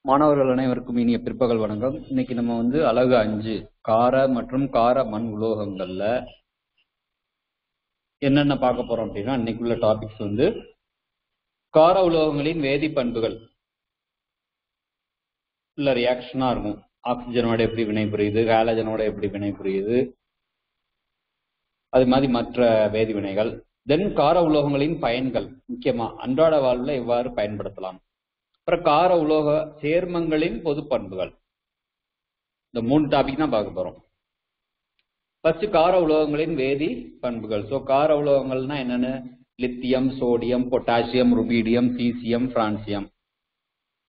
மாணவர்கள் அனைவருக்கும் இனிய பிற்பகல் வணக்கம். இன்னைக்கு நம்ம அலகு 5 கார மற்றும் கார மண் உலோகங்கள்ல என்னென்ன பார்க்க போறோம் அப்படின்னா, இன்னைக்குள்ள டாபிக்ஸ் கார உலோகங்களின் வேதி பண்புகள் இல்ல ரியாக்ஷனா இருக்கும். ஆக்சிஜனோட எப்படி வினை புரியுது, ஹாலஜனோட எப்படி வினை புரியுது, அது மாதிரி மற்ற வேதி வினைகள். தென் கார உலோகங்களின் பயன்கள், முக்கியமா அன்றாட வாழ்வுல எவ்வாறு பயன்படுத்தலாம். அப்புறம் கார உலோக சேர்மங்களின் பொது பண்புகள். இந்த 3 டாபிக் தான் பார்க்க போறோம். ஃபர்ஸ்ட் கார உலோகங்களின் வேதி பண்புகள். ஸோ கார உலோகங்கள்னா என்னன்னு, lithium, sodium, potassium, rubidium, caesium, francium.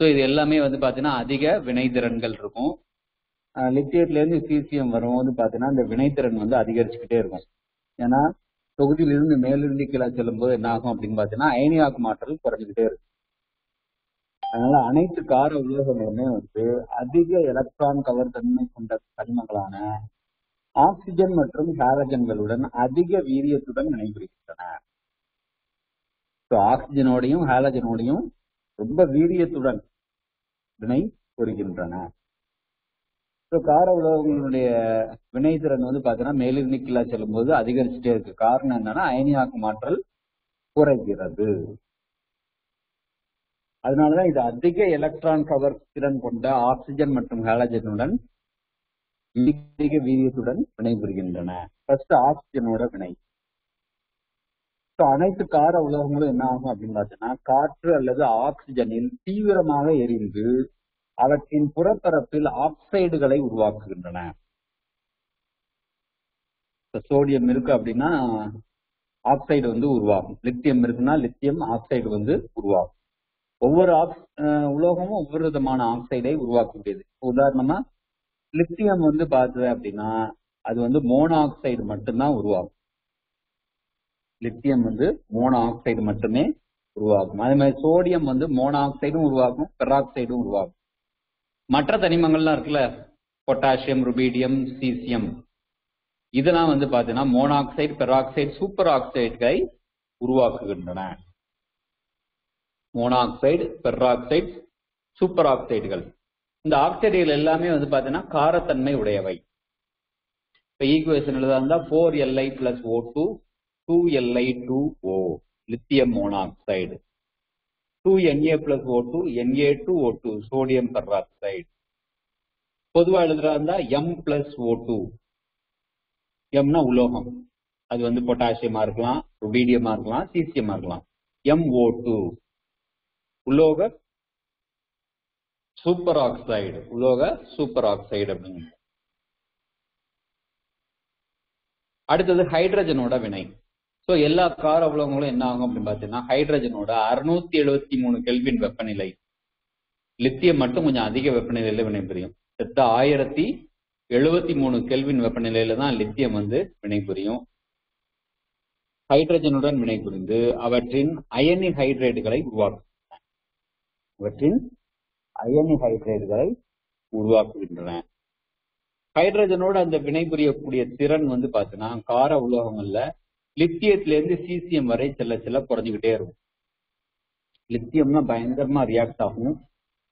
So இது எல்லாமே பார்த்தீங்கன்னா அதிக வினைத்திறன்கள் இருக்கும். லித்தியத்துல இருந்து சீசியம் வரும்போது பார்த்தீங்கன்னா இந்த வினைத்திறன் அதிகரிச்சுக்கிட்டே இருக்கும். ஏன்னா தொகுதியிலிருந்து மேலிருந்து கீழே செல்லும் போது என்ன ஆகும் அப்படின்னு பார்த்தீங்கன்னா அயனியாக்கும் ஆற்றல் குறைஞ்சிக்கிட்டே இருக்கும். அதனால அனைத்து கார உலோகங்களுமே அதிக எலக்ட்ரான் கவர் தன்மை கொண்ட கனிமங்களான ஆக்சிஜன் மற்றும் ஹாலஜன்களுடன் அதிக வீரியத்துடன் வினைபுரிகின்றன. ஆக்சிஜனோடையும் ஹாலஜனோடையும் ரொம்ப வீரியத்துடன் வினை புரிகின்றன. கார உலோகங்களுடைய வினைத்திறன் பாத்தீங்கன்னா மேலிருந்து கீழே செல்லும் போது அதிகரிச்சுட்டே இருக்கு. காரணம் என்னன்னா அயனியாக்கும் ஆற்றல் குறைகிறது. அதனாலதான் இது அதிக எலக்ட்ரான் கவர் திறன் கொண்ட ஆக்சிஜன் மற்றும் ஹாலஜனுடன் அதிக வீரியத்துடன் வினைபுரிகின்றன. ஃபர்ஸ்ட் ஆக்சிஜனோட வினை. அனைத்து கார உலோகங்களும் என்ன ஆகும் அப்படின்னு பார்த்தீங்கன்னா காற்று அல்லது ஆக்சிஜனில் தீவிரமாக எரிந்து அவற்றின் புறப்பரப்பில் ஆக்சைடுகளை உருவாக்குகின்றன. சோடியம் இருக்கு அப்படின்னா ஆக்சைடு உருவாகும். லித்தியம் இருக்குன்னா லித்தியம் ஆக்சைடு உருவாகும். ஒவ்வொரு உலோகமும் ஒவ்வொரு விதமான ஆக்சைடை உருவாக்கக்கூடியது. உதாரணமா லித்தியம் பார்த்தது அப்படின்னா அது மோனோ ஆக்சைடு மட்டும்தான் உருவாகும். லித்தியம் மோனோ ஆக்சைடு மட்டுமே உருவாகும். அதே மாதிரி சோடியம் மோனோ ஆக்சைடும் உருவாகும், பெராக்சைடும் உருவாகும். மற்ற தனிமங்கள்லாம் இருக்குல்ல, பொட்டாசியம், ருபீடியம், சீசியம், இதெல்லாம் பாத்தீங்கன்னா மோனாக்சைடு, பெராக்சைடு, சூப்பர் ஆக்சைடுகளை உருவாக்குகின்றன. மோனாக்சைடு, பெராக்சைடு, சூப்பர் ஆக்சைடுகள். இந்த ஆக்சைடுகள் எல்லாமே பாத்தீங்கன்னா காரத்தன்மை உடையவை. இப்ப ஈக்குவேஷன் எழுதா 4Li + O2 2Li2O lithium monoxide, 2Na + O2 Na2O2 sodium peroxide. பொதுவா எழுதுறதா M + O2. எம்னா உலோகம், அது பொட்டாசியமா இருக்கலாம், ருபீடியமா இருக்கலாம், சீசியமா இருக்கலாம். MO2 உலோக சூப்பர் ஆக்சைடு, உலோக சூப்பர் ஆக்சைடு அப்படிங்க. அடுத்தது ஹைட்ரஜனோட வினை. ஸோ எல்லா கார உலோகங்களும் என்ன ஆகும் அப்படின்னு பார்த்தீங்கன்னா ஹைட்ரஜனோட 673 கெல்வின் வெப்பநிலை, லித்தியம் மட்டும் கொஞ்சம் அதிக வெப்பநிலையில வினைபுரியும். 1073 கெல்வின் வெப்பநிலையில தான் லித்தியம் வினைபுரியும். ஹைட்ரஜனுடன் வினைபுரிந்து அவற்றின் அயனி ஹைட்ரேட்டுகளை உருவாக்குகின்றன. ஹைட்ரஜனோட அந்த வினைபுரியக்கூடிய திறன் பார்த்தீங்கன்னா கார உலோகங்கள்ல லித்தியத்திலிருந்து சீசியம் வரை செல்ல குறைஞ்சுக்கிட்டே இருக்கும். லித்தியம்னா பயங்கரமா ரியாக்ட் ஆகும்.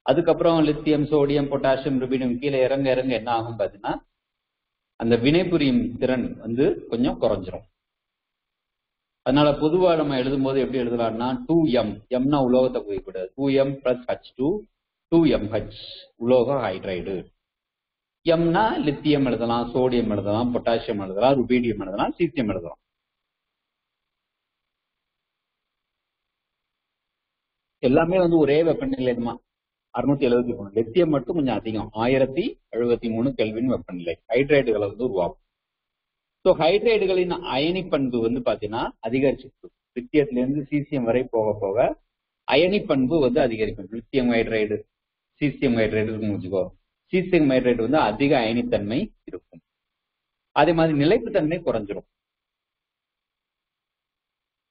அதுக்கப்புறம் லித்தியம், சோடியம், பொட்டாசியம், ருபீடியம் கீழே இறங்க என்ன ஆகும் பார்த்தீங்கன்னா அந்த வினைபுரியும் திறன் கொஞ்சம் குறைஞ்சிரும். அதனால பொதுவா நம்ம எழுதும் போது எப்படி எழுதலாம்னா 2M, எம்னா உலோகத்தை குறிப்பிடாது, 2M + H2 2MH உலோக ஹைட்ரைடு. எம்னா லித்தியம் எழுதலாம், சோடியம் எழுதலாம், பொட்டாசியம் எழுதலாம், ருபீடியம் எழுதலாம், சீசியம் எழுதலாம். எல்லாமே ஒரே வெப்பநிலை தான், 673. லித்தியம் மட்டும் கொஞ்சம் அதிகம், 1073 கெல்வின் வெப்பநிலை. ஹைட்ரைடுகளை உருவாக்கும். ஸோ ஹைட்ரைடுகளின் அயனி பண்பு பாத்தீங்கன்னா அதிகரிச்சு லித்தியத்திலிருந்து சீசியம் வரை போக போக அயனி பண்பு அதிகரிக்கும். லித்தியம் ஹைட்ரைடு, சீசியம் ஹைட்ரைடு முடிச்சுக்கோ. சீசியம் ஹைட்ரைடு அதிக அயனித்தன்மை இருக்கும். அதே மாதிரி நிலைப்புத்தன்மை குறைஞ்சிரும்.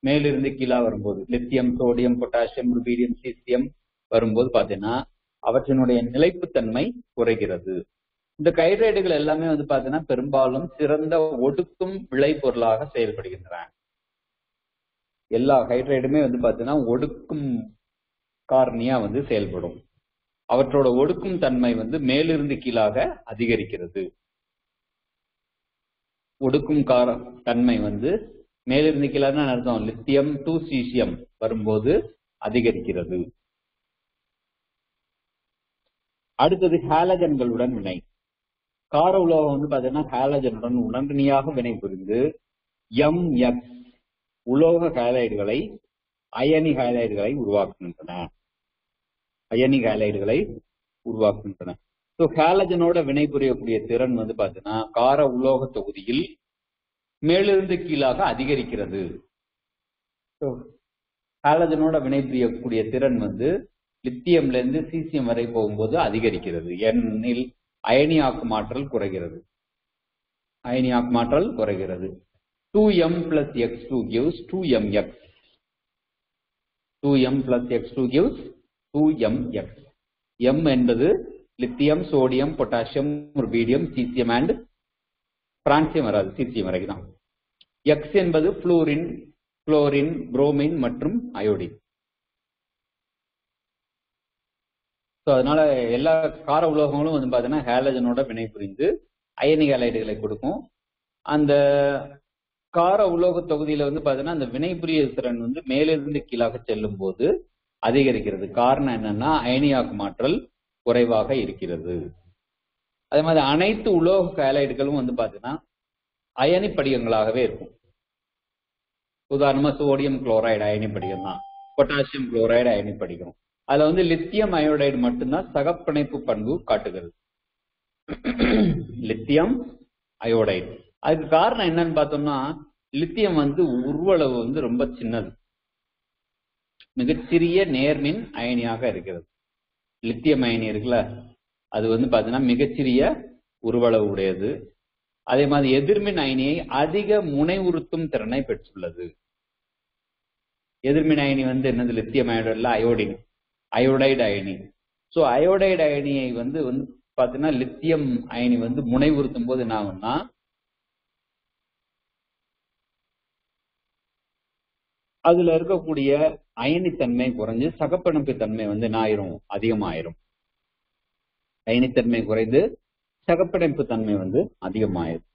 மேலிருந்து கீழே வரும்போது lithium, sodium, potassium, rubidium, caesium வரும்போது பாத்தீங்கன்னா அவற்றினுடைய நிலைப்புத்தன்மை குறைகிறது. இந்த ஹைட்ரைடுகள் எல்லாமே பாத்தீங்கன்னா பெரும்பாலும் சிறந்த ஒடுக்கும் விளைபொருளாக செயல்படுகின்றன. எல்லா ஹைட்ரைடுமே பாத்தீங்கன்னா ஒடுக்கும் காரணியா செயல்படும். அவற்றோட ஒடுக்கும் தன்மை வந்து மேலிருந்து கீழாக அதிகரிக்கிறது. ஒடுக்கும் தன்மை வந்து மேலிருந்து கீழாக அர்த்தம் லித்தியம் டு சீசியம் வரும்போது அதிகரிக்கிறது. அடுத்தது ஹாலஜன்களுடன் வினை. கார உலோகம் வந்து பாத்தீங்கன்னா ஹாலஜனுடன் உடனடியாக வினை புரிந்து MX உலோக ஹாலைடுகளை அயனி ஹாலைடுகளை உருவாக்குகின்றன. ஸோ ஹாலஜனோட வினை புரியக்கூடிய திறன் வந்து பாத்தீங்கன்னா கார உலோக தொகுதியில் மேலிருந்து கீழாக அதிகரிக்கிறது. ஹாலஜனோட வினை புரியக்கூடிய திறன் வந்து லித்தியம்ல இருந்து சீசியம் வரை போகும்போது அதிகரிக்கிறது. ஏனெனில் அயனியாக்குமாற்றல் குறைகிறது. 2m plus x2 gives 2mx. 2m plus x2 gives 2mx. m என்பது lithium, sodium, potassium, rubidium, caesium and francium வராது, சீசியம் வரைக்கும் தான். x என்பது புளூரின், குளோரின், புரோமின் மற்றும் அயோடின். அதனால எல்லா கார உலோகங்களும் வந்து பாத்தீங்கன்னா ஹாலஜனோட வினை புரிந்து அயனி ஹாலைடுகளை கொடுக்கும். அந்த கார உலோக தொகுதியில வந்து பாத்தீங்கன்னா அந்த வினை புரிய திறன் வந்து மேலிருந்து கீழாக செல்லும் போது அதிகரிக்கிறது. காரணம் என்னன்னா அயனியாக்குமாற்றல் குறைவாக இருக்கிறது. அதே மாதிரி அனைத்து உலோக ஹாலைடுகளும் வந்து பாத்தீங்கன்னா அயனி படிகங்களாகவே இருக்கும். உதாரணமா சோடியம் குளோரைடு அயனி படிகம் தான், பொட்டாசியம் குளோரைடு அயனி படிகம். அதுல வந்து லித்தியம் அயோடைடு மட்டும்தான் சகப்பிணைப்பு பண்பு காட்டுகிறது. Lithium iodide. அதுக்கு காரணம் என்னன்னு பார்த்தோம்னா லித்தியம் வந்து உருவளவு வந்து ரொம்ப சின்னது, மிகச்சிறிய நேர்மின் அயனியாக இருக்கிறது. லித்தியம் அயனி இருக்குல்ல, அது வந்து பாத்தீங்கன்னா மிகச்சிறிய உருவளவு உடையது. அதே மாதிரி எதிர்மின் அயனியை அதிக முனைவுறுத்தும் திறனை பெற்றுள்ளது. எதிர்மின் அயனி வந்து என்னது? லித்தியம் அயோடைடுல அயோடைடு அயனி. ஸோ அயோடைடு அயனியை வந்து பாத்தீங்கன்னா லித்தியம் அயனி வந்து முனைவுறுத்தும் போது என்ன ஆகும்னா அதுல இருக்கக்கூடிய அயனித்தன்மை குறைஞ்சு சகப்பிணைப்பு தன்மை வந்து என்ன ஆயிரும்? அதிகமாயிரும். அயனித்தன்மை குறைந்து சகப்பிணைப்பு தன்மை வந்து அதிகமாயிரும்.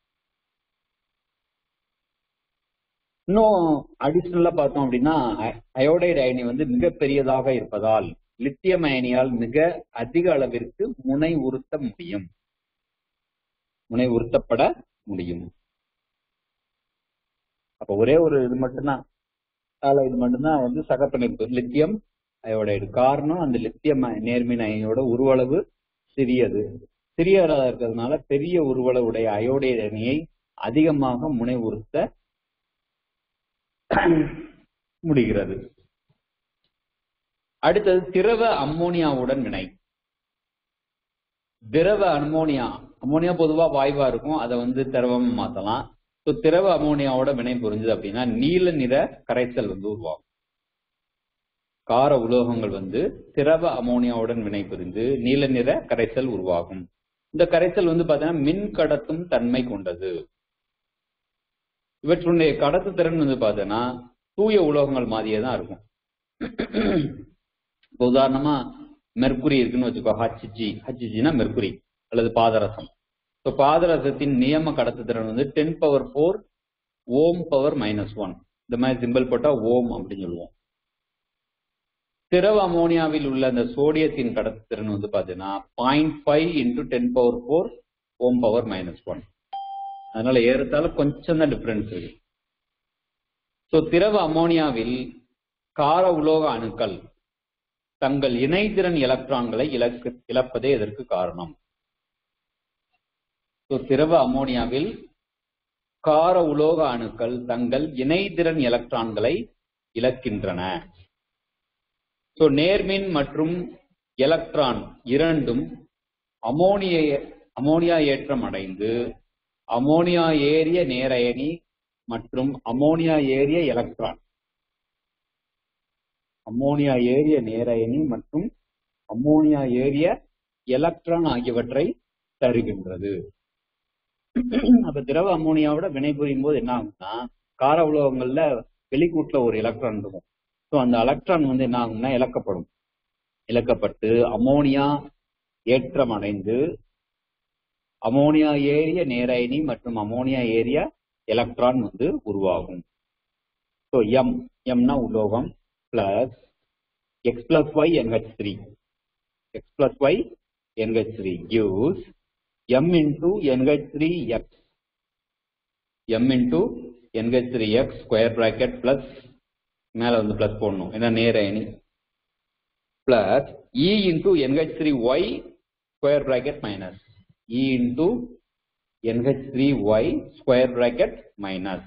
இன்னும் அடிஷனலா பார்த்தோம் அப்படின்னா அயோடைடு அயனி வந்து மிக பெரியதாக இருப்பதால் லித்தியம் அயனியால் மிக அதிக அளவிற்கு முனைவுறுத்தப்பட முடியும். அப்ப ஒரே ஒரு இது மட்டும்தான் வந்து சகப்பிணைப்பு லித்தியம் அயோடைடு. காரணம் அந்த லித்தியம் நேர்மின் அயனியோட உருவளவு சிறியதாக இருக்கிறதுனால பெரிய உருவளவுடைய அயோடைடு அயனியை அதிகமாக முனைவுறுத்த முடிகிறது. அடுத்தது திரவ அம்மோனியாவுடன் வினை. திரவ அம்மோனியா பொதுவா வாயுவா இருக்கும், அதை வந்து திரவம் மாத்தலாம். திரவ அம்மோனியாவோட வினை புரிஞ்சது அப்படின்னா நீல நிற கரைசல் வந்து உருவாகும். கார உலோகங்கள் வந்து திரவ அம்மோனியாவுடன் வினை புரிந்து நீல நிற கரைசல் உருவாகும். இந்த கரைசல் வந்து பாத்தீங்கன்னா மின் கடத்தும் தன்மை கொண்டது. இவற்றுடைய கடத்து திறன் வந்து பாத்தீங்கன்னா தூய உலோகங்கள் மாதிரியே தான் இருக்கும். உதாரணமா மெர்குரி இருக்குன்னு வச்சுக்கோ, ஹச்ஜினா மெர்குரி அல்லது பாதரசம். பாதரசத்தின் நியம கடத்துத்திறன் வந்து 10⁴ ஓம் பவர் -1. இந்த மாதிரி சிம்பிள் போட்டா ஓம் அப்படின்னு சொல்லுவோம். திரவ அமோனியாவில் உள்ள அந்த சோடியத்தின் கடத்துத்திறன் வந்து பாத்தீங்கன்னா 0.5 × 10⁴ ஓம் பவர் -1. அதனால ஏறத்தாழ கொஞ்சம் தான் டிஃபரன்ஸ் இருக்கு. திரவ அமோனியாவில் கார உலோக அணுக்கள் தங்கள் இணைதிறன் எலக்ட்ரான்களை இழப்பதே இதற்கு காரணம். திரவ அமோனியாவில் கார உலோக அணுக்கள் தங்கள் இணைதிறன் எலக்ட்ரான்களை இழக்கின்றன. நேர்மின் மற்றும் எலக்ட்ரான் இரண்டும் அமோனியா ஏற்றம் அடைந்து அமோனியா ஏறிய நேரயனி மற்றும் அமோனியா ஏறிய எலக்ட்ரான் ஆகியவற்றை தருகின்றது. அப்ப திரவ அமோனியாவோட வினைபுரியும் போது என்ன ஆகும்னா கார உலோகங்கள்ல வெளிக்கூட்டுல ஒரு எலக்ட்ரான் இருக்கும். அந்த எலக்ட்ரான் வந்து என்ன ஆகும்னா இழக்கப்படும். இழக்கப்பட்டு அமோனியா ஏற்றம் அடைந்து அமோனியா ஏறிய நேரயனி மற்றும் அமோனியா ஏறிய எலக்ட்ரான் வந்து உருவாகும். ஸோ எம்னா உலோகம் plus x plus y NH3 gives m into NH3x square bracket plus மேல வந்து பிளஸ் போடணும் ஏன்னா நேரயனி plus E into NH3y square bracket minus E into NH3y square bracket minus.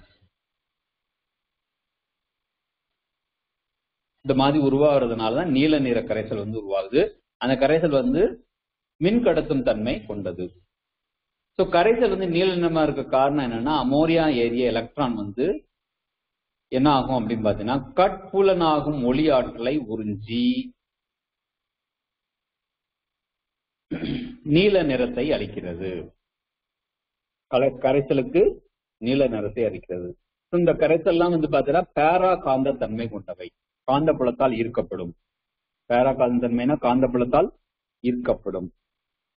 இந்த மாதிரி உருவாகிறதுனால தான் நீல நிற கரைசல் வந்து உருவாகுது. அந்த கரைசல் வந்து மின் கடத்தும் தன்மை கொண்டது. ஸோ கரைசல் வந்து நீல நிறமா இருக்க காரணம் என்னன்னா அமோனியா ஏறிய எலக்ட்ரான் வந்து என்ன ஆகும் அப்படின்னு பாத்தீங்கன்னா கட்புலனாகும் ஒளி ஆற்றலை உறிஞ்சி நீல நிறத்தை அளிக்கிறது. கரைசலுக்கு நீல நிறத்தை அளிக்கிறது. இந்த கரைசல்லாம் வந்து பாத்தீங்கன்னா பேரா காந்த தன்மை கொண்டவை, காந்தப்புலத்தால் ஈர்க்கப்படும். பேரா காந்த தன்மைனா காந்தப்புலத்தால் ஈர்க்கப்படும்.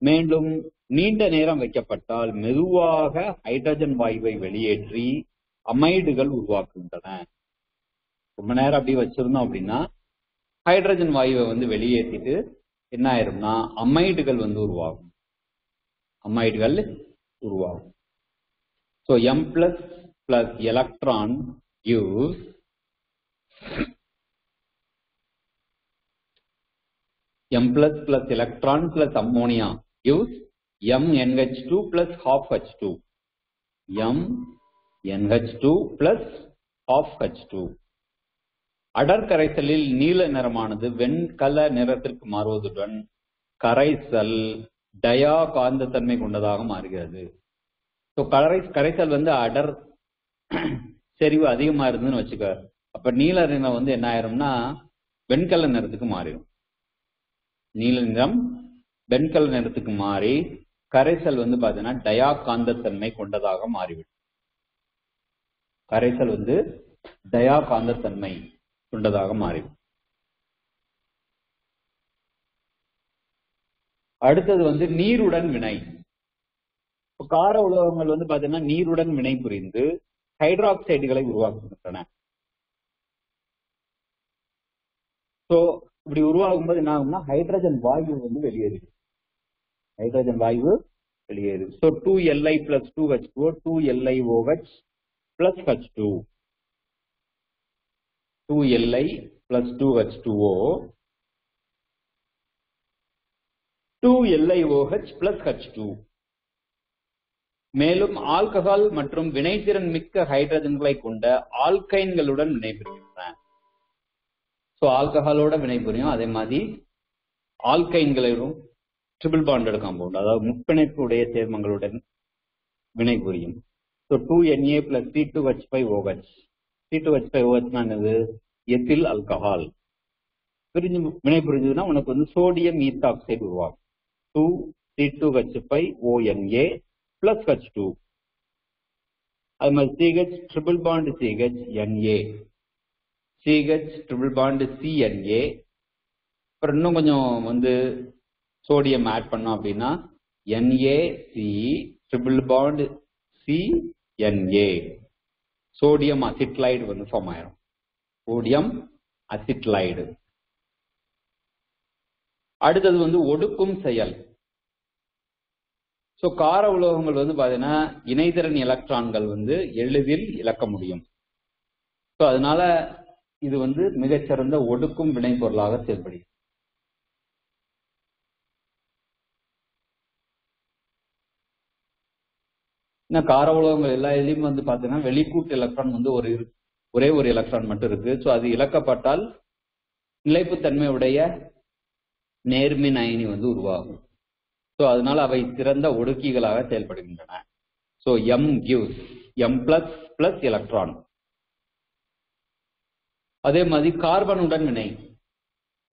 மேலும் நீண்ட நேரம் வைக்கப்பட்டால் மெதுவாக ஹைட்ரஜன் வாயுவை வெளியேற்றி அமைடுகள் உருவாக்குகின்றன. ரொம்ப நேரம் அப்படி வச்சிருந்தோம் அப்படின்னா ஹைட்ரஜன் வாயுவை வந்து வெளியேற்றிட்டு என்ன ஆயிரும்னா அமைடுகள் வந்து உருவாகும். So M plus electron gives M plus electron plus ammonia gives MnH2 plus half H2. MnH2 plus half H2. அடர் கரைசலில் நீல நிறமானது வெண்கல நிறத்திற்கு மாறுவதுடன் கரைசல் டயா காந்த தன்மை கொண்டதாக மாறுகிறது. ஸோ கரைசல் வந்து அடர் செறிவு அதிகமா இருந்துன்னு வச்சுக்க, அப்ப நீல நிறம் வந்து என்ன ஆயிரும்னா வெண்கல நிறத்துக்கு மாறிடும். நீல நிறம் வெண்கல நிறத்துக்கு மாறி கரைசல் வந்து பாத்தீங்கன்னா டயா காந்த தன்மை கொண்டதாக மாறிவிடும். கரைசல் வந்து டயா காந்த தன்மை கொண்டதாக மாறிவிடும். அடுத்தது வந்து நீருடன் வினை. கார உலோகங்கள் வந்து பாத்தீங்கன்னா நீருடன் வினை புரிந்து ஹைட்ராக்சைடுகளை உருவாக்குகின்றன. சோ இப்படி உருவாகும் போது என்ன ஆகும்னா ஹைட்ரஜன் வாயு வந்து வெளியேறுது. So 2Li plus 2H2O 2LiOH plus H2. 2Li plus 2H2O 2LiOH plus H2. மேலும் ஆல்கஹால் மற்றும் வினைத்திறன் மிக்க ஹைட்ரஜன்களை கொண்ட ஆல்கைன்களுடன் வினைபுரிகின்றன. ஸோ ஆல்கஹாலோட வினைபுரியும், அதே மாதிரி ஆல்கைன்களும் ட்ரிபிள் பாண்டட் காம்பவுண்ட் அதாவது முப்பிணைப்பு உடைய சேர்மங்களுடன் வினைபுரியும். So 2Na plus C2H5OH. C2H5OH என்னது? Ethyl alcohol. வினைபுரிஞ்சதுன்னா உனக்கு வந்து சோடியம் ஈத்தாக்சைடு உருவாகும். 2C2H5ONa plus H2. அது மாதிரி CH triple bond CH Na, CH triple bond CNa. அப்புறம் இன்னும் கொஞ்சம் வந்து சோடியம் ஆட் பண்ணோம் அப்படின்னா NaC triple bond CNa. Sodium acetylide வந்து ஃபார்ம் ஆயிரும். Sodium acetylide. அடுத்தது வந்து ஒடுக்கும் செயல். ஸோ கார உலோகங்கள் வந்து பாத்தீங்கன்னா இணைதிறன் எலக்ட்ரான்கள் வந்து எளிதில் இழக்க முடியும். ஸோ அதனால இது வந்து மிகச்சிறந்த ஒடுக்கும் வினைப்பொருளாக செயல்படுகிறது. கார உலோகங்கள் எல்லா இதுலயும் வந்து பாத்தீங்கன்னா வெளிக்கூட்டு எலக்ட்ரான் வந்து ஒரே ஒரு எலக்ட்ரான் மட்டும் இருக்கு. ஸோ அது இழக்கப்பட்டால் நிலைப்புத்தன்மையுடைய நேர்மின் அயனி வந்து உருவாகும். ஸோ அதனால அவை சிறந்த ஒடுக்கிகளாக செயல்படுகின்றன. So M gives M plus electron. அதே மாதிரி கார்பனுடன் வினை.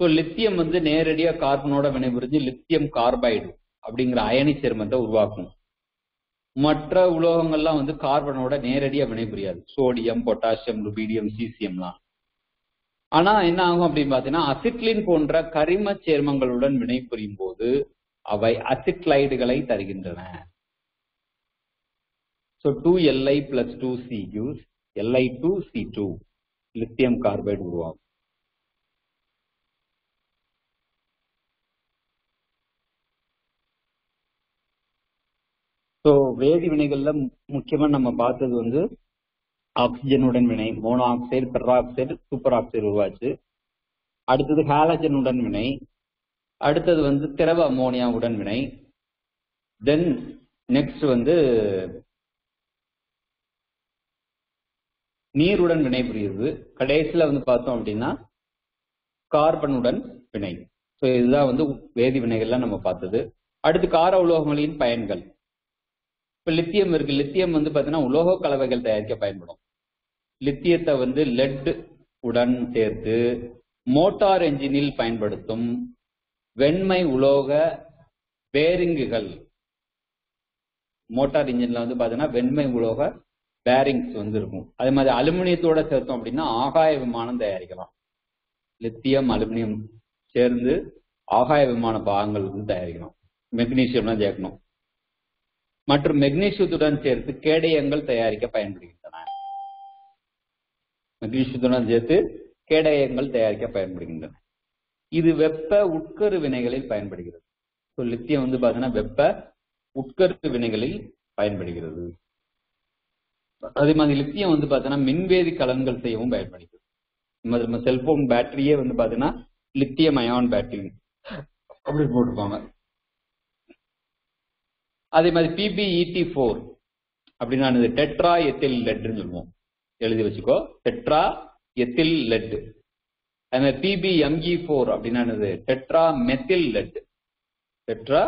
ஸோ லித்தியம் வந்து நேரடியா கார்பனோட வினை புரிஞ்சு லித்தியம் கார்பைடு அப்படிங்கிற அயனி சேர்மத்தை உருவாக்கும். மற்ற உலோகங்கள்லாம் வந்து கார்பனோட நேரடியா வினை புரியாது. சோடியம், பொட்டாசியம், ருபீடியம், சீசியம்லாம். ஆனா என்ன ஆகும் அப்படின்னு பாத்தீங்கன்னா அசிட்லின் போன்ற கரிம சேர்மங்களுடன் வினைபுரியும் போது அவை அசிட்லைடுகளை தருகின்றன. So 2Li plus 2C gives Li2C2 lithium carbide உருவாகும். ஸோ வேதி வினைகள்ல முக்கியமா நம்ம பார்த்தது வந்து ஆக்சிஜனுடன் வினை, mono oxide, per oxide, super oxide உருவாச்சு. அடுத்தது ஹாலஜனுடன் வினை, அடுத்தது வந்து திரவ அமோனியாவுடன் வினை, தென் நெக்ஸ்ட் வந்து நீருடன் வினை புரியுது. கடைசியில வந்து பார்த்தோம் அப்படின்னா கார்பனுடன் வினை. ஸோ இதுதான் வந்து வேதி வினைகள்லாம் நம்ம பார்த்தது. அடுத்து கார உலோகங்களின் பயன்கள். இப்ப லித்தியம் இருக்கு. லித்தியம் வந்து பாத்தீங்கன்னா உலோக கலவைகள் தயாரிக்க பயன்படும். லித்தியத்தை வந்து லெட் உடன் சேர்த்து மோட்டார் என்ஜினில் பயன்படுத்தும் வெண்மை உலோக பேரிங்குகள், மோட்டார் இன்ஜின்ல வந்து பாத்தீங்கன்னா வெண்மை உலோக பேரிங்ஸ் வந்து இருக்கும். அதே மாதிரி அலுமினியத்தோட சேர்த்தோம் அப்படின்னா ஆகாய விமானம் தயாரிக்கலாம். லித்தியம் அலுமினியம் சேர்ந்து ஆகாய விமான பாகங்கள் வந்து தயாரிக்கலாம். மெக்னீசியம்லாம் சேர்க்கணும். மற்றும் மெக்னீசியத்துடன் சேர்த்து கேடயங்கள் தயாரிக்க பயன்படுகின்றன. மெக்னீசியத்துடன் சேர்த்து கேடயங்கள் தயாரிக்க பயன்படுகின்றன. இது வெப்ப உட்கரு வினைகளில் பயன்படுகிறது. ஸோ லித்தியம் வந்து பாத்தீங்கன்னா வெப்ப உட்கரு வினைகளில் பயன்படுகிறது. அதே மாதிரி லித்தியம் வந்து பாத்தீங்கன்னா மின்வேதி கலன்கள் செய்யவும் பயன்படுகிறது. நம்ம செல்போன் பேட்டரியே வந்து பாத்தீங்கன்னா லித்தியம் அயான் பேட்டரி அப்படி போட்டிருப்பாங்க. அதே மாதிரி PbEt4 அப்படின்னா டெட்ரா எத்தில் லெட்னு சொல்லுவோம். எழுதி வச்சுக்கோ, டெட்ரா எத்தில் லெட். அதே மாதிரி PbMe4 அப்படின்னா tetra methyl let. Tetra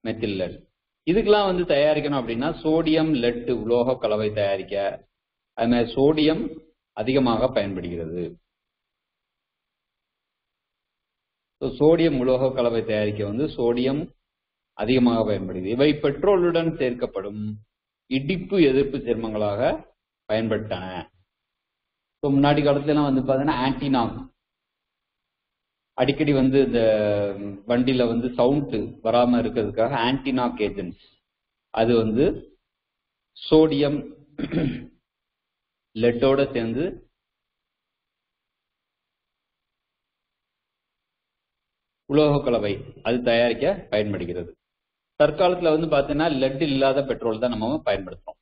methyl let. இதுக்கெல்லாம் வந்து தயாரிக்கணும் அப்படின்னா சோடியம் லெட் உலோக கலவை தயாரிக்க அது மாதிரி சோடியம் அதிகமாக பயன்படுகிறது. சோடியம் உலோக கலவை தயாரிக்க வந்து சோடியம் அதிகமாக பயன்படுகிறது. இவை பெட்ரோலுடன் சேர்க்கப்படும் இடிப்பு எதிர்ப்பு சேர்மங்களாக பயன்பட்டன. முன்னாடி காலத்துல எல்லாம் வந்து பாத்தீங்கன்னா ஆன்டினாக், அடிக்கடி வந்து இந்த வண்டியில வந்து சவுண்ட் வராம இருக்கிறதுக்காக ஆன்டினாக் ஏஜென்ட்ஸ், அது வந்து சோடியம் லெட்டோட சேர்ந்து உலோக கலவை அது தயாரிக்க பயன்படுகிறது. தற்காலத்துல வந்து பாத்தீங்கன்னா லெட் இல்லாத பெட்ரோல் தான் நம்ம பயன்படுத்துறோம்.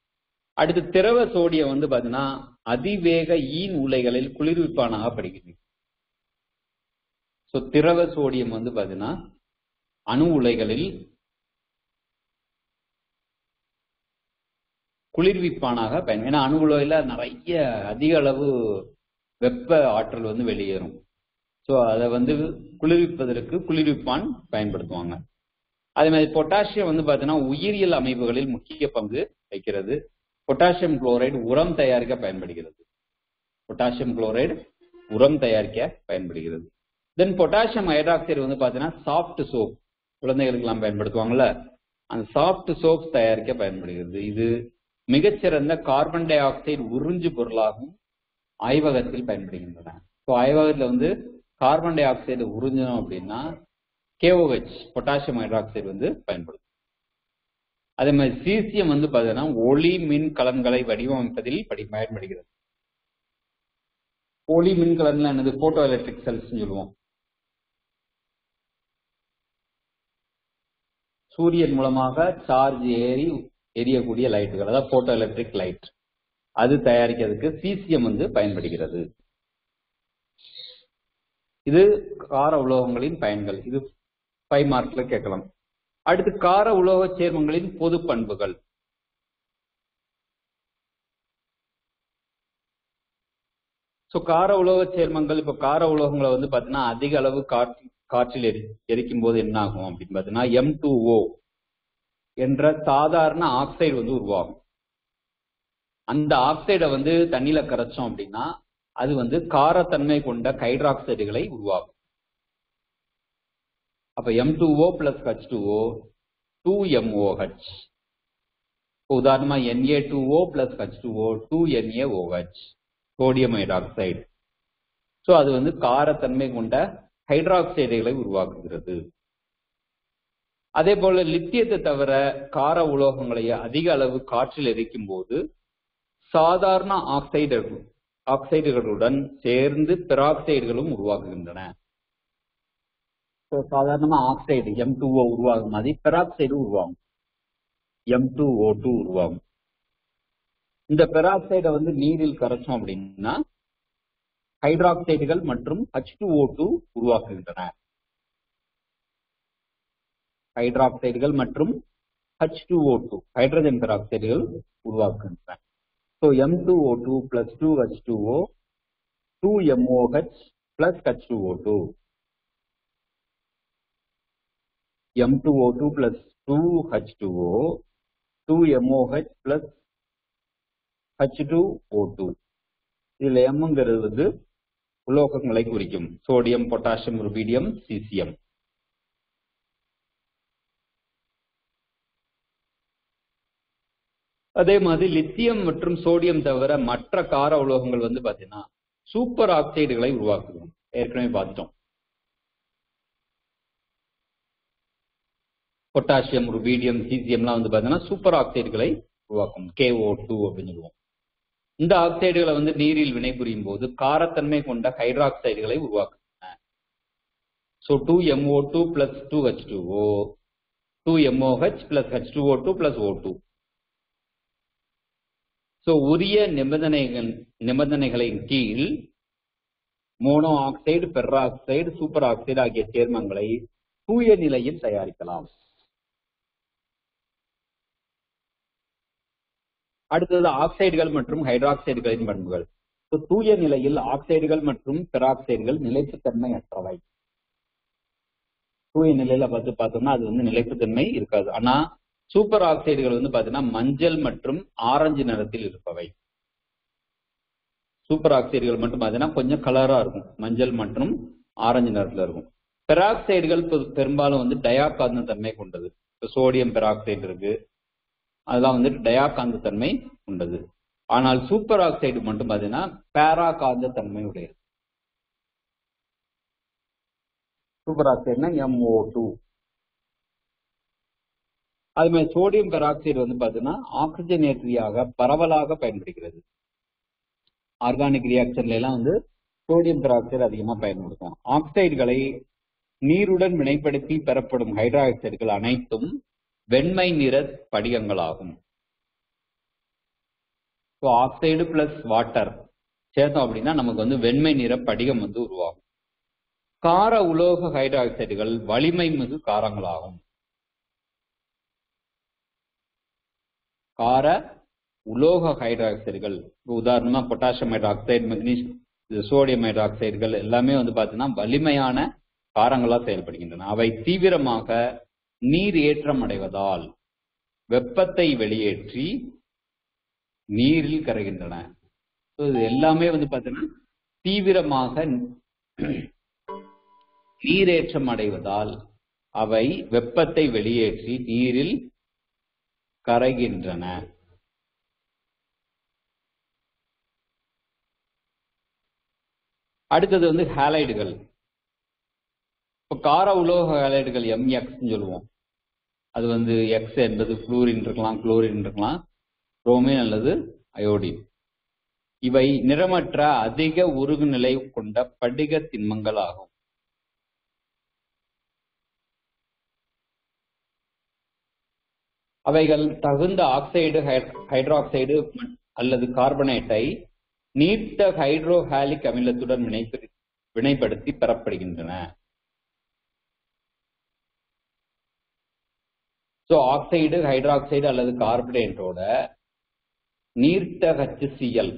அடுத்து திரவ சோடியம் வந்து பாத்தீங்கன்னா அதிவேக ஈன் உலைகளில் குளிர்விப்பானாக படுகிறது. ஸோ திரவ சோடியம் வந்து பாத்தீங்கன்னா அணு உலைகளில் குளிர்விப்பானாக பயன்படும். ஏன்னா அணு உலையில நிறைய அதிக அளவு வெப்ப ஆற்றல் வந்து வெளியேறும். ஸோ அதை வந்து குளிர்விப்பதற்கு குளிர்விப்பான் பயன்படுத்துவாங்க. அதே மாதிரி பொட்டாசியம் வந்து பாத்தீங்கன்னா உயிரியல் அமைப்புகளில் முக்கிய பங்கு வகிக்கிறது. பொட்டாசியம் குளோரைடு உரம் தயாரிக்க பயன்படுகிறது. பொட்டாசியம் குளோரைடு உரம் தயாரிக்க பயன்படுகிறது. தென் பொட்டாசியம் ஹைட்ராக்சைடு வந்து பாத்தீங்கன்னா சாஃப்ட் சோப், குழந்தைகளுக்கு எல்லாம் பயன்படுத்துவாங்கல்ல, அந்த சாஃப்ட் சோப் தயாரிக்க பயன்படுகிறது. இது மிகச்சிறந்த கார்பன் டை ஆக்சைடு உறிஞ்சு பொருளாகவும் ஆய்வகத்தில் பயன்படுகின்றன. ஸோ ஆய்வகத்தில் வந்து கார்பன் டை ஆக்சைடு உறிஞ்சணும் அப்படின்னா KOH பொட்டாசியம் ஹைட்ராக்சைடு வந்து பயன்படுத்தும். அதே மாதிரி சீசியம் வந்து பாத்தீங்கன்னா ஒளி மின் கலன்களை வடிவமைப்பதில் பயன்படுகிறது. ஒளி மின் கலன்ல என்னது, போட்டோ எலக்ட்ரிக் செல்ஸ் சொல்லுவோம். சூரியன் மூலமாக சார்ஜ் ஏறி எரியக்கூடிய லைட்டுகள், அதாவது போட்டோ எலக்ட்ரிக் லைட், அது தயாரிக்கிறதுக்கு சீசியம் வந்து பயன்படுகிறது. இது கார உலோகங்களின் பயன்கள். இது 5 மார்க்ல கேட்கலாம். அடுத்து கார உலோக சேர்மங்களின் பொது பண்புகள். கார உலோக சேர்மங்கள், இப்ப கார உலோகங்களை வந்து பாத்தீங்கன்னா அதிக அளவு காற்றில் எரிக்கும் போது என்ன ஆகும் அப்படின்னு பாத்தீங்கன்னா M2O என்ற சாதாரண ஆக்சைடு வந்து உருவாகும். அந்த ஆக்சைடை வந்து தண்ணியில கரைச்சோம் அப்படின்னா அது வந்து காரத்தன்மை கொண்ட ஹைட்ராக்சைடுகளை உருவாகும். அப்ப M2O plus H2O 2MOH. உதாரணமா Na2O plus H2O 2NaOH, sodium hydroxide. So அது வந்து காரத்தன்மை கொண்ட ஹைட்ராக்சைடுகளை உருவாக்குகிறது. அதே போல லித்தியத்தை தவிர கார உலோகங்களை அதிக அளவு காற்றில் எரிக்கும் போது சாதாரண ஆக்சைடுகளுடன் சேர்ந்து பெராக்சைடுகளும் உருவாக்குகின்றன. சாதாரணமா ஆக்சைடு M2O உருவாகும் மாதிரி பெராக்சைடு உருவாகும், M2O2 உருவாகும். இந்த பெராக்சைடை வந்து நீரில் கரைச்சோம் அப்படின்னா ஹைட்ராக்சைடுகள் மற்றும் H2O2 உருவாக்குகின்றன. ஹைட்ராக்சைடுகள் மற்றும் H2O2 ஹைட்ரஜன் பெராக்சைடுகள் உருவாக்குகின்றன. So M2O2 plus 2H2O 2MOH plus H2O2. M2O2 plus 2H2O 2MOH plus H2O2. இதுல Mங்கிறது வந்து உலோகங்களை குறிக்கும். Sodium, potassium, rubidium, caesium. அதே மாதிரி லித்தியம் மற்றும் சோடியம் தவிர மற்ற கார உலோகங்கள் வந்து பாத்தீங்கன்னா சூப்பர் ஆக்சைடுகளை உருவாக்குவோம். ஏற்கனவே பார்த்துட்டோம். பொட்டாசியம், ருபீடியம், சீசியம்லாம் வந்து பாத்தீங்கன்னா சூப்பர் ஆக்சைடுகளை உருவாக்கும். KO2 அப்படின்னு சொல்லுவோம். இந்த ஆக்சைடுகளை வந்து நீரில் வினைபுரியும் போது காரத்தன்மை கொண்ட ஹைட்ராக்சைடுகளை உருவாக்குகின்றன. So 2MO2 plus 2H2O 2MOH plus H2O2 plus O2. So உரிய நிபந்தனைகளின் கீழ் mono oxide, peroxide, super oxide ஆகிய சேர்மங்களை தூய நிலையில் தயாரிக்கலாம். அடுத்தது ஆக்சைடுகள் மற்றும் ஹைட்ராக்சைடுகளின் பண்புகள். தூய நிலையில் ஆக்சைடுகள் மற்றும் பெராக்சைடுகள் நிலைப்புத்தன்மை அற்றவை. தூய நிலையில பார்த்தோம்னா அது வந்து நிலைப்புத்தன்மை இருக்காது. ஆனா சூப்பர் ஆக்சைடுகள் வந்து பாத்தீங்கன்னா மஞ்சள் மற்றும் ஆரஞ்சு நிறத்தில் இருப்பவை. சூப்பர் ஆக்சைடுகள் மட்டும் பாத்தீங்கன்னா கொஞ்சம் கலரா இருக்கும், மஞ்சள் மற்றும் ஆரஞ்சு நிறத்துல இருக்கும். பெராக்சைடுகள் பெரும்பாலும் வந்து டயாகாந்த தன்மை கொண்டது. சோடியம் பெராக்சைடு இருக்கு, அதெல்லாம் வந்து டயாகாந்த தன்மை கொண்டது. ஆனால் சூப்பர் ஆக்சைடு மட்டும் பாத்தீங்கன்னா பேராகாந்த தன்மை உடையது. சூப்பர் ஆக்சைடுனா MO2. அது மாதிரி சோடியம் பெராக்சைடு வந்து பாத்தீங்கன்னா ஆக்சிஜனேற்றியாக பரவலாக பயன்படுகிறது. ஆர்கானிக் ரியாக்ஷன்ல எல்லாம் வந்து சோடியம் பெராக்சைடு அதிகமா பயன்படுத்தும். ஆக்சைடுகளை நீருடன் வினைப்படுத்தி பெறப்படும் ஹைட்ராக்சைடுகள் அனைத்தும் வெண்மை நிற படிகங்களாகும். ஆக்சைடு பிளஸ் வாட்டர் சேர்த்தோம் அப்படின்னா நமக்கு வந்து வெண்மை நிற படிகம் வந்து உருவாகும். கார உலோக ஹைட்ராக்சைடுகள் வலிமை மிகு காரங்களாகும். கார உலோக ஹைட்ராக்சைடுகள் உதாரணமா பொட்டாசியம் ஹைட்ராக்சைடு, மெக்னீசியம், சோடியம் ஹைட்ராக்சைடுகள் எல்லாமே வந்து பாத்தீங்கன்னா வலிமையான காரங்களா செயல்படுகின்றன. அவை தீவிரமாக நீர் ஏற்றம் அடைவதால் வெப்பத்தை வெளியேற்றி நீரில் கரைகின்றன. இது எல்லாமே வந்து பாத்தீங்கன்னா தீவிரமாக நீரேற்றம் அடைவதால் அவை வெப்பத்தை வெளியேற்றி நீரில் கரைகின்றன. அடுத்தது வந்து ஹாலைடுகள். இப்ப கார உலோக ஹாலைடுகள் MX சொல்லுவோம். அது வந்து எக்ஸ் என்பது புளூரின் இருக்கலாம், குளோரின் இருக்கலாம், புரோமின் அல்லது அயோடின். இவை நிறமற்ற அதிக உருகுநிலை கொண்ட படிக திண்மங்கள் ஆகும். அவைகள் தகுந்த ஆக்சைடு, ஹைட்ராக்சைடு அல்லது கார்பனேட்டை நீர்த்த ஹைட்ரோஹாலிக் அமிலத்துடன் வினைப்படுத்தி பெறப்படுகின்றன. ஆக்சைடு, ஹைட்ராக்சைடு அல்லது கார்பனேட்டோட நீர்த்த HCl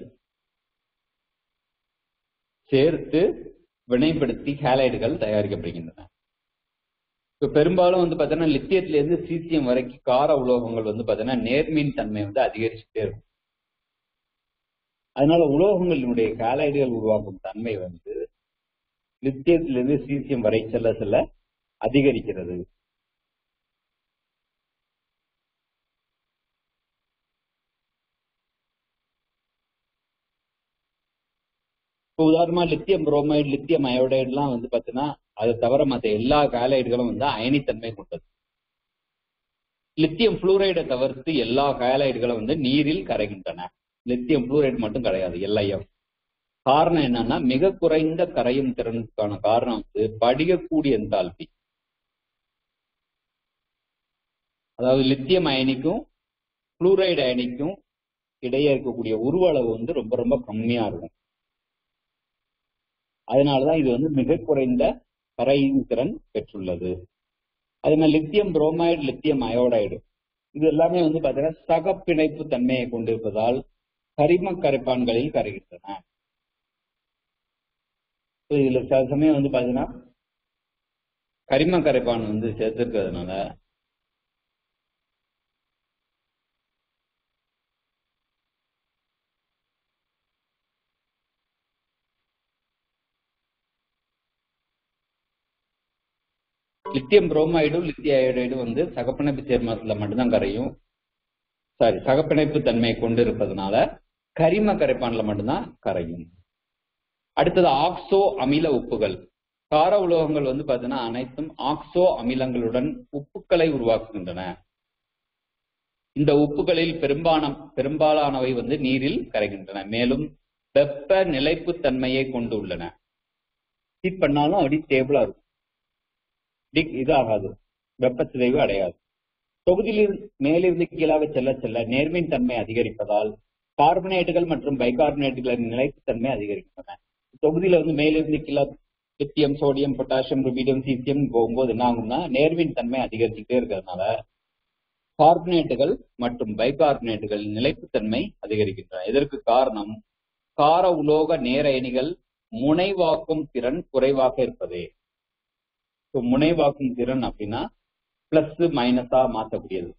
சேர்த்து வினைப்படுத்தி ஹாலைடுகள் தயாரிக்கப்படுகின்றன. பெரும்பாலும் வந்து பாத்தீங்கன்னா லித்தியத்துல இருந்து சீசியம் வரைக்கும் கார உலோகங்கள் வந்து பாத்தீங்கன்னா நேர்மின் தன்மை வந்து அதிகரிச்சுட்டே இருக்கும். அதனால உலோகங்களினுடைய ஹாலைடுகள் உருவாக்கும் தன்மை வந்து லித்தியத்திலிருந்து சீசியம் வரை செல்ல செல்ல அதிகரிக்கிறது. இப்போ உதாரணமா லித்தியம் புரோமைடு, லித்தியம் அயோடைடு எல்லாம் வந்து பாத்தீங்கன்னா அதை தவிர மற்ற எல்லா ஹாலைடுகளும் வந்து அயனித்தன்மை கொண்டது. லித்தியம் புளூரைடை தவிர்த்து எல்லா ஹாலைடுகளும் வந்து நீரில் கரைகின்றன. லித்தியம் புளூரைடு மட்டும் கிடையாது, LiF. காரணம் என்னன்னா, மிக குறைந்த கரையும் திறனுக்கான காரணம் வந்து படிகக்கூடிய என்தால்பி. அதாவது லித்தியம் அயனிக்கும் புளூரைடு அயனிக்கும் இடையே இருக்கக்கூடிய உருவ அளவு வந்து ரொம்ப ரொம்ப கம்மியா இருக்கும். அதனாலதான் இது வந்து மிக குறைந்த கரையும் திறன் பெற்றுள்ளது. அதே மாதிரி லித்தியம் புரோமைடு, லித்தியம் அயோடைடு இது எல்லாமே வந்து பாத்தீங்கன்னா சகப்பிணைப்பு தன்மையை கொண்டிருப்பதால் கரிம கரைப்பான்களில் கரைகின்றன. இதுல சில சமயம் வந்து பாத்தீங்கன்னா கரிம கரைப்பான் வந்து சேர்த்திருக்கிறதுனால லித்தியம் புரோமைடும் லித்தியம் அயோடைடும் வந்து சகப்பிணைப்பு சேர்மத்துல மட்டும்தான் கரையும். சகப்பிணைப்பு தன்மையை கொண்டு இருப்பதனால கரிம கரைப்பான்ல மட்டும்தான் கரையும். அடுத்தது ஆக்சோ அமில உப்புகள். கார உலோகங்கள் வந்து பாத்தீங்கன்னா அனைத்தும் ஆக்சோ அமிலங்களுடன் உப்புக்களை உருவாக்குகின்றன. இந்த உப்புகளில் பெரும்பாலானவை வந்து நீரில் கரைகின்றன. மேலும் வெப்ப நிலைப்பு தன்மையை கொண்டு உள்ளன. ஹீட் பண்ணாலும் அப்படி ஸ்டேபிளா இருக்கும், இது ஆகாது, வெப்ப சிதைவு அடையாது. தொகுதியில் மேலிருந்து கீழாக செல்ல செல்ல நேர்மின் தன்மை அதிகரிப்பதால் கார்பனேட்டுகள் மற்றும் பைகார்பனேட்டுகளின் நிலைப்புத்தன்மை அதிகரிக்கின்றன. தொகுதியில வந்து மேலிருந்து கீழே lithium, sodium, potassium, rubidium, caesium போகும்போது என்ன ஆகும்னா நேர்மின் தன்மை அதிகரிச்சுட்டே இருக்கிறதுனால கார்பனேட்டுகள் மற்றும் பைகார்பனேட்டுகள் நிலைப்புத்தன்மை அதிகரிக்கின்றன. இதற்கு காரணம் கார உலோக நேரயனிகள் முனைவாக்கும் திறன் குறைவாக இருப்பதே. முனைவாக்கும் திறன் அப்படின்னா பிளஸ் மைனஸா மாற்றக்கூடியது.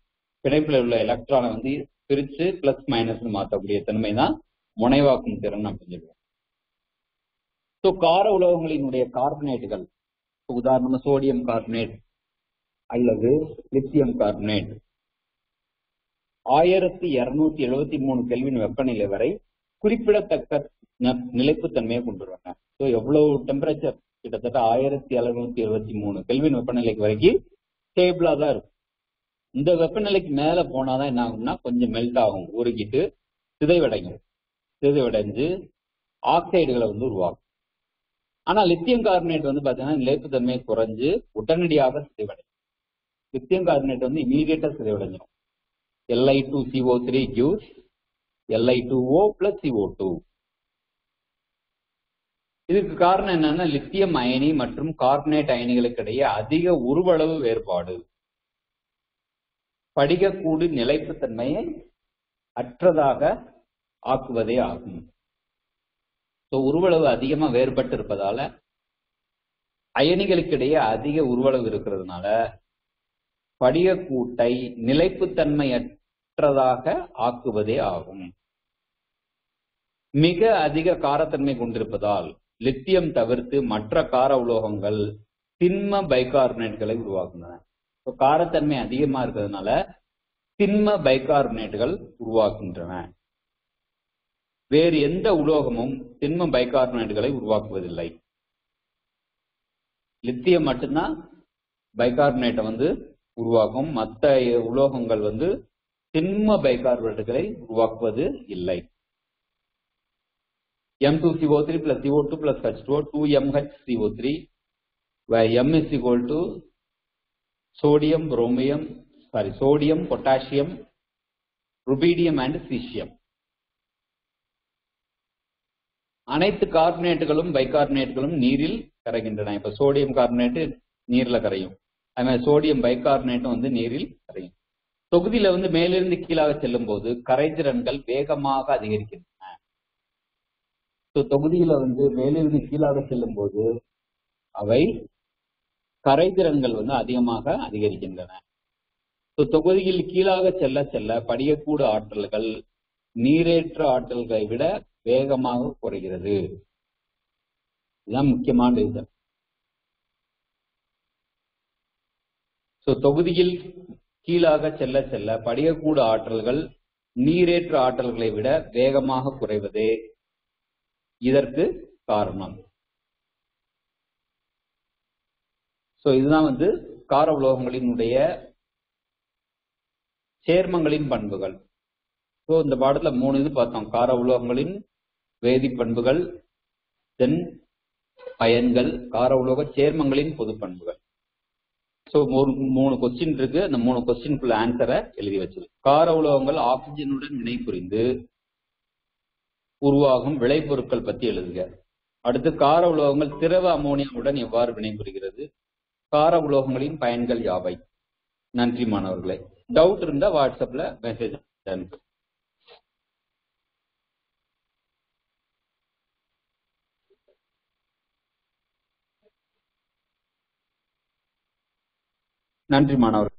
பிணைப்புல உள்ள எலக்ட்ரானை வந்து பிரிச்சு பிளஸ் மைனஸ் மாற்றக்கூடிய தன்மை தான் முனைவாக்கும் திறன் அப்படின்னு சொல்லுவோம். கார உலோகங்களினுடைய கார்பனேட்டுகள், உதாரணமா சோடியம் கார்பனேட் அல்லது லித்தியம் கார்பனேட் 1273 கெல்வின் வெப்பநிலை வரை குறிப்பிடத்தக்க நிலைப்புத்தன்மையை கொண்டுள்ளன. எவ்வளவு டெம்பரேச்சர், கிட்டத்தட்ட 1773 கெல்வின் வெப்பநிலைக்கு வரைக்கும் ஸ்டேபிளா தான் இருக்கும். இந்த வெப்பநிலைக்கு மேல போனாதான் என்ன ஆகும்னா கொஞ்சம் மெல்ட் ஆகும், உருகிட்டு சிதைவடைஞ்சு ஆக்சைடுகளை வந்து உருவாகும். ஆனா லித்தியம் கார்பனேட் வந்து பாத்தீங்கன்னா நிலைப்புத்தன்மையை குறைஞ்சு உடனடியாக சிதைவடையும். லித்தியம் கார்பனேட் வந்து இமீடியட்டா சிதைவடைஞ்சிடும். Li2CO3 gives Li2O plus CO2. இதுக்கு காரணம் என்னன்னா லித்தியம் அயனி மற்றும் கார்பனேட் அயனிகளுக்கு இடையே அதிக உருவளவு வேறுபாடு படிகக்கூடு நிலைப்புத்தன்மையை அற்றதாக ஆக்குவதே ஆகும். உருவளவு அதிகமா வேறுபட்டு இருப்பதால அயனிகளுக்கு இடையே அதிக உருவளவு இருக்கிறதுனால படிகக்கூட்டை நிலைப்புத்தன்மையற்றதாக ஆக்குவதே ஆகும். மிக அதிக காரத்தன்மை கொண்டிருப்பதால் லித்தியம் தவிர்த்து மற்ற கார உலோகங்கள் திண்ம பைகார்பனேட்டுகளை உருவாக்குகின்றன. காரத்தன்மை அதிகமா இருக்கிறதுனால திண்ம பைகார்பனேட்டுகள் உருவாக்குகின்றன. வேறு எந்த உலோகமும் திண்ம பைகார்பனேட்டுகளை உருவாக்குவதில்லை. லித்தியம் மட்டும்தான் பைகார்பனேட்டை வந்து உருவாக்கும். மற்ற உலோகங்கள் வந்து திண்ம பைகார்பனேட்டுகளை உருவாக்குவது இல்லை. M2CO3 plus CO2 plus H2O 2MHCO3 where M is equal to sodium, potassium, rubidium and cesium. அனைத்து கார்பனேட்டுகளும் பைகார்பனேட்டுகளும் நீரில் கரைகின்றன. இப்ப சோடியம் கார்பனேட்டு நீர்ல கரையும், அதுமாதிரி சோடியம் பைகார்பனேட்டும் வந்து நீரில் கரையும். தொகுதியில வந்து மேலிருந்து கீழாக செல்லும் போது கரைதிறன்கள் வேகமாக அதிகரிக்கின்றன. தொகுதியில வந்து மேலிருந்து கீழாக செல்லும் போது அவை கரைதிறன்கள் வந்து அதிகமாக அதிகரிக்கின்றன. தொகுதியில் கீழாக செல்ல செல்ல படியக்கூடு ஆற்றல்கள் நீரேற்ற ஆற்றல்களை விட வேகமாக குறைகிறது. இதுதான் முக்கியமான ரீசன். தொகுதியில் கீழாக செல்ல செல்ல படியக்கூடு ஆற்றல்கள் நீரேற்ற ஆற்றல்களை விட வேகமாக குறைவதே இதற்கு காரணம். சோ இதுதான் கார உலோகங்களினுடைய சேர்மங்களின் பண்புகள். சோ இந்த பாடத்துல 3 இது பார்த்தோம். கார உலோகங்களின் வேதி பண்புகள், தென் பயன்கள், கார உலோக சேர்மங்களின் பொது பண்புகள். சோ 3 கொஸ்டின் இருக்கு. அந்த 3 கொஸ்டினுக்குள்ள ஆன்சரை எழுதி வச்சது. கார உலோகங்கள் ஆக்சிஜனுடன் வினை புரிந்து உருவாகும் விளைபொருட்கள் பத்தி எழுதுக. அடுத்து கார உலோகங்கள் திரவ அமோனியாவுடன் எவ்வாறு வினைபுரிகிறது, கார உலோகங்களின் பயன்கள் யாவை. நன்றி மாணவர்களே. டவுட் இருந்தா வாட்ஸ்அப்ல மெசேஜ் அனுப்பு. நன்றி மாணவர்கள்.